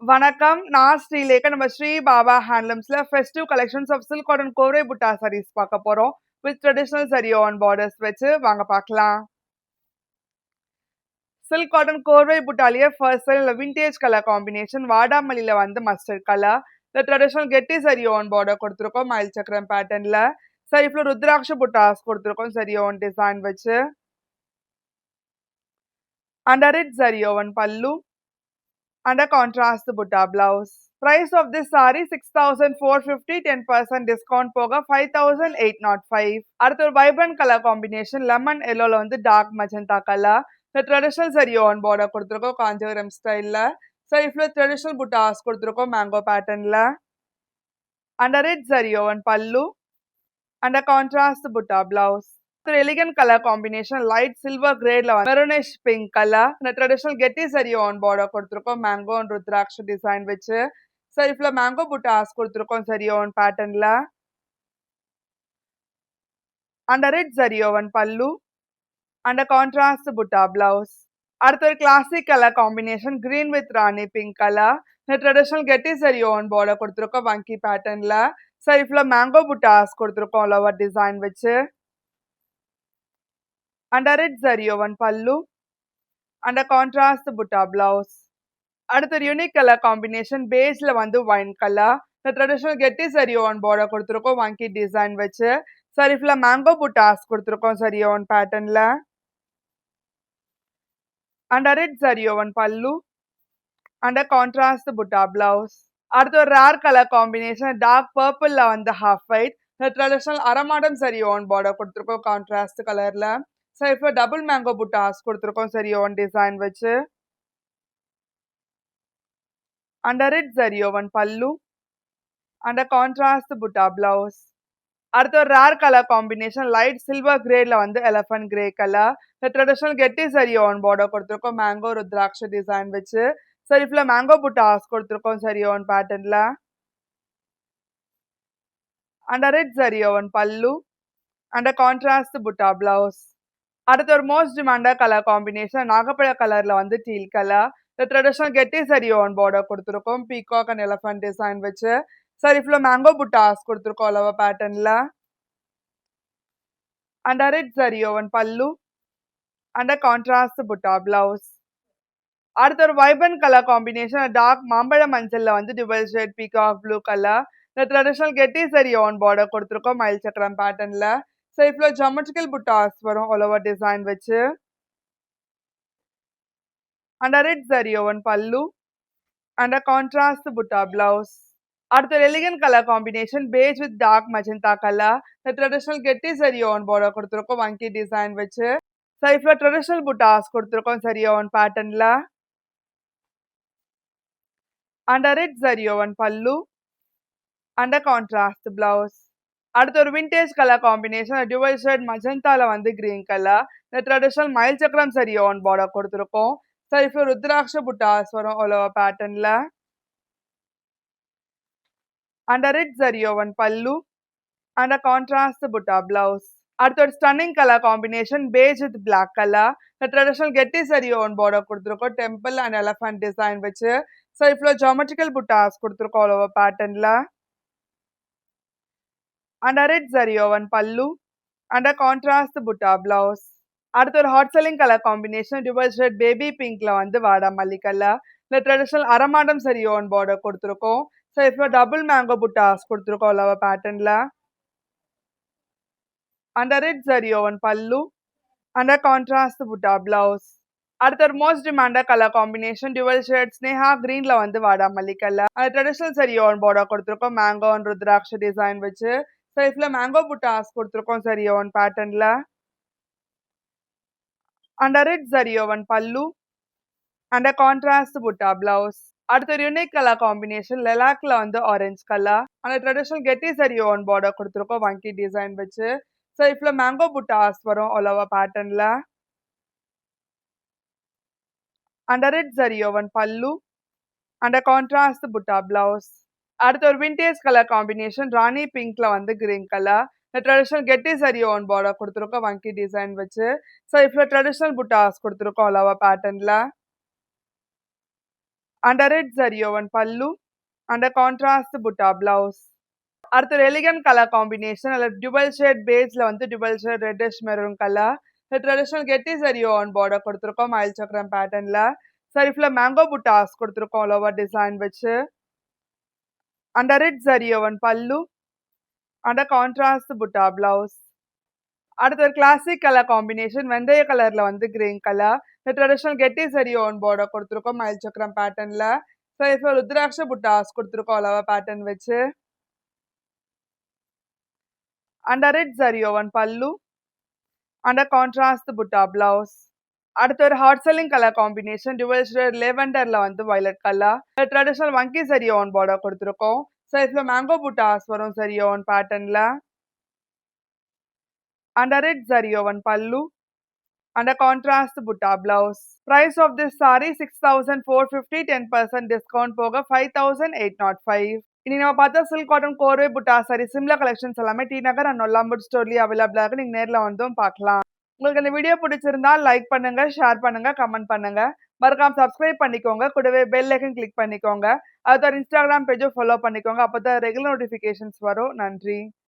வணக்கம். நான் ஸ்ரீலேகா. நம்ம ஸ்ரீ பாபா ஹேண்ட்லூம்ஸ்ல festive collections of silk cotton korvai butta saris பார்க்க போறோம். With traditional zari on borders வச்சு வாங்க பார்க்கலாம். சில்க் காட்டன் கோர்வை புட்டாலியே ஃபர்ஸ்ட் இல்ல விண்டேஜ் கலர் காம்பினேஷன் வாடாமல்லியில வந்து மஸ்டர்ட் கலர். இந்த ட்ரெடிஷனல் கெட்டி சரி ஆன் பார்டர் கொடுத்துருக்கோம் மயில் சக்கரம் பேட்டர்ன்ல. சரிஃப்ல ருத்ராட்ச புட்டாஸ் கொடுத்துருக்கோம் சரி ஆன் டிசைன் வச்சு. அண்டர் இட் சரி ஓவன் பல்லு. Under contrast butta blouse. Price of this saree 6450, 10% discount போக 5805. அடுத்து ஒரு வைப்ரண்ட் கலர் காம்பினேஷன் லெமன் எல்லோல வந்து டார்க் மஜந்தா கலர். இந்த ட்ரெடிஷனல் சரி ஆன் பார்டர் கொடுத்துருக்கோம் காஞ்சிபுரம் ஸ்டைல்ல. சரிஃப்ல ட்ரெடிஷனல் புட்டாஸ் கொடுத்துருக்கோம் மேங்கோ பேட்டர்ன்ல. Under it zari woven pallu. Under contrast butta blouse. Elegant colour combination light silver கிரேட்ல மெரூனிஷ் பிங்க் கலர். இந்த ட்ரெடிஷனல் கெட்டி சரி ஆன் பார்டர் கொடுத்துருக்கோம் மேங்கோ அண்ட் ருத்ராட்ச டிசைன் வச்சு. சரிஃப்ல மேங்கோ புட்டாஸ் கொடுத்துருக்கோம் சரி ஆன் பேட்டர்ன்ல. Under it zari woven pallu. Under contrast butta blouse. அடுத்த ஒரு classic colour combination green with Rani pink colour. இந்த ட்ரெடிஷனல் கெட்டி சரி ஆன் பார்டர் கொடுத்துருக்கோம் வங்கி பேட்டர்ன்ல. சரிஃப்ல மேங்கோ புட்டாஸ் கொடுத்துருக்கோம் லவர் டிசைன் வச்சு. Under it zari woven pallu. Under contrast butta blouse. அடுத்த யூனிக் கலர் காம்பினேஷன் பேஸ்ல வந்து ஒயின் கலர். இந்த ட்ரெடிஷனல் கெட்டி சரி ஆன் பார்டர் கொடுத்துருக்கோம் வங்கி டிசைன் வச்சு. சரிஃப்ல மேங்கோ புட்டாஸ் கொடுத்துருக்கோம் சரி ஆன் பேட்டர்ன்ல. Under it zari woven pallu. Under contrast butta blouse. அடுத்த ஒரு ரேர் கலர் காம்பினேஷன் டார்க் பர்பிள்ல வந்து ஹாஃப் ஒயிட். இந்த ட்ரெடிஷனல் அரமாடம் சரி ஆன் பார்டர் கொடுத்துருக்கோம் கான்ட்ராஸ்ட் கலர்ல. சரிஃப்ல டபுள் மேங்கோ புட்டாஸ் கொடுத்துருக்கோம் சரி ஆன் டிசைன் வச்சு. Under it zari oven pallu. Under contrast butta blouse. அடுத்த ஒரு rare colour combination light silver கிரேட்ல வந்து எலஃபண்ட் கிரே கலர். இந்த ட்ரெடிஷனல் கெட்டி சரி ஆன் பார்டர் கொடுத்துருக்கோம் மேங்கோ ருத்ராட்ச டிசைன் வச்சு. சரிஃப்ல மேங்கோ புட்டாஸ் கொடுத்துருக்கோம் சரி ஆன் பேட்டர்ன்ல. Under it zari woven pallu. Under contrast butta blouse. அடுத்த ஒரு மோஸ்ட் டிமாண்டட் கலர் காம்பினேஷன் நாகப்பழ கலர்ல வந்து டீல் கலர். இந்த ட்ரெடிஷனல் கெட்டி சரி ஆன் பார்டர் கொடுத்துருக்கோம் பீகாக் அண்ட் எலஃபண்ட் டிசைன் வச்சு. சரிஃப்ல மேங்கோ புட்டாஸ் கொடுத்துருக்கோம் அளவு பேட்டர்ன்ல. Under it zari woven pallu. Under contrast butta blouse. அடுத்த ஒரு வைப்ரண்ட் கலர் காம்பினேஷன் டார்க் மாம்பழ மஞ்சள்ல வந்து டிவல் ஷேட் பீகாக் ப்ளூ கலர். இந்த ட்ரெடிஷனல் கெட்டி சரி ஆன் பார்டர் கொடுத்துருக்கோம் மயில் சக்கரம் பேட்டர்ன்ல. சரிஃப்ல ஜாமெட்ரிக்கல் புட்டாஸ் வரும் அளவு டிசைன் வச்சு. Under it zari woven pallu. Under contrast butta blouse. அடுத்த elegant colour combination beige with dark magenta colour. இந்த ட்ரெடிஷனல் கெட்டி சரி ஆன் பார்டர் கொடுத்துருக்கோம் வங்கி டிசைன் வச்சு. சரிஃப்ல ட்ரெடிஷனல் புட்டாஸ் கொடுத்துருக்கோம் சரி ஆன் பேட்டர்ன்ல. Under it zari woven pallu. Under contrast blouse. அடுத்த ஒரு vintage colour combination dual shade மஜந்தால வந்து கிரீன் கலர். இந்த ட்ரெடிஷனல் மயில் சக்கரம் சரி ஆன் பார்டர் கொடுத்துருக்கோம். சரிஃப்ல ருத்ராட்ச புட்டாஸ் வரும் அளவு பேட்டர்ன்ல. Under it zari woven pallu. Under contrast butta blouse. அடுத்த ஒரு stunning colour combination beige with black colour. இந்த ட்ரெடிஷனல் கெட்டி சரி ஆன் பார்டர் கொடுத்துருக்கோம் டெம்பிள் அண்ட் எலஃபண்ட் டிசைன் வச்சு. சரிஃப்ல ஜாமெட்ரிக்கல் புட்டாஸ் கொடுத்துருக்கோம் அளவு பேட்டர்ன்ல. Under it zari woven pallu. Under contrast butta blouse. அடுத்த ஒரு hot selling colour combination dual shade baby பிங்க்ல வந்து வாடாமல்லி கலர். இந்த ட்ரெடிஷனல் அரமாடம் சரி ஆன் பார்டர் கொடுத்துருக்கோம். சரிஃப்ல டபுள் மேங்கோ புட்டாஸ் கொடுத்துருக்கோம் அளவு பேட்டர்ன்ல. Under it zari oven pallu. Under contrast butta blouse. அடுத்த ஒரு most demanded colour combination dual shade ஸ்னேஹா கிரீன்ல வந்து வாடாமல்லி கலர். அது ட்ரெடிஷனல் சரி ஆன் பார்டர் கொடுத்துருக்கோம் மேங்கோ அண்ட் ருத்ராட்ச டிசைன் வச்சு. சைஸ்ல மேங்கோ புட்டாஸ் கொடுத்துருக்கோம் சரி ஆன் பேட்டர்ன்ல. Under it zari woven pallu. Under contrast butta blouse. அடுத்த ஒரு யூனிக் கலர் காம்பினேஷன் லெலாக்ல வந்து ஆரஞ்சு கலர். அந்த ட்ரெடிஷனல் கெட்டி சரி ஆன் பார்டர் கொடுத்துருக்கோம் வங்கி டிசைன் வச்சு. சைஸ்ல மேங்கோ புட்டாஸ் வரும் அளவா பேட்டர்ன்ல. Under it zari oven pallu. Under contrast butta blouse. அடுத்த ஒரு விண்டேஜ் கலர் காம்பினேஷன் ராணி பிங்க்ல வந்து கிரீன் கலர். இந்த ட்ரெடிஷனல் கெட்டி சரி ஆன் பார்டர் கொடுத்துருக்கோம் வங்கி டிசைன் வச்சு. ஸோ இப்போ ட்ரெடிஷனல் புட்டாஸ் கொடுத்துருக்கோம் அளவா பேட்டர்ன்ல. under it zari woven pallu and a contrast butta blouse. அடுத்து எலிகன்ட் கலர் காம்பினேஷன் அல்ல dual shade beige ல வந்து dual shade reddish maroon color. The traditional getty zari on border கொடுத்திருக்கோம் மயில் சக்கரம் பேட்டர்ன்ல. சரிஃப்ல மேங்கோ புட்டாஸ் கொடுத்திருக்கோம் all over டிசைன் வச்சு. under it zari woven pallu and a contrast butta blouse. அடுத்து ஒரு கிளாசிக் கலர் காம்பினேஷன் வெந்தய கலர்ல வந்து green colour. The traditional getty zari on border கொடுத்திருக்கோம் மயில் சக்கரம் பேட்டர்ன்ல. சரிஃப்ல ருத்ராட்ச புட்டாஸ் கொடுத்திருக்கோம் all over பேட்டர்ன் வச்சு. under it zari woven pallu and a contrast butta blouse. அடுத்து ஒரு hot selling colour combination dual shade lavender வந்து violet கலர். ட்ரெடிஷனல் வங்கி zari on border கொடுத்திருக்கோம். சைஸ்ல மேங்கோ புட்டாஸ் வரும் zari on பேட்டர்ன்ல. under it zari woven pallu and a contrast butta blouse. Price of this saree 6450, 10% discount போக 5805. இனி நம்ம பார்த்தா சில்க் காட்டன் கோர்வே புட்டா சாரி சிம்லா கலெக்ஷன்ஸ் எல்லாமே டி நகர் அண்ட் நொல்லாம்பூர் ஸ்டோர்லயே அவைலபிளா இருக்கு. நீங்க நேர்ல வந்தும் பார்க்கலாம். உங்களுக்கு இந்த வீடியோ பிடிச்சிருந்தா லைக் பண்ணுங்க, ஷேர் பண்ணுங்க, கமெண்ட் பண்ணுங்க. மறக்காம சப்ஸ்கிரைப் பண்ணிக்கோங்க. கூடவே பெல் ஐக்கன் கிளிக் பண்ணிக்கோங்க. அதோட இன்ஸ்டாகிராம் பேஜும் ஃபாலோ பண்ணிக்கோங்க. அப்பதான் ரெகுலர் நோட்டிபிகேஷன்ஸ் வரும். நன்றி.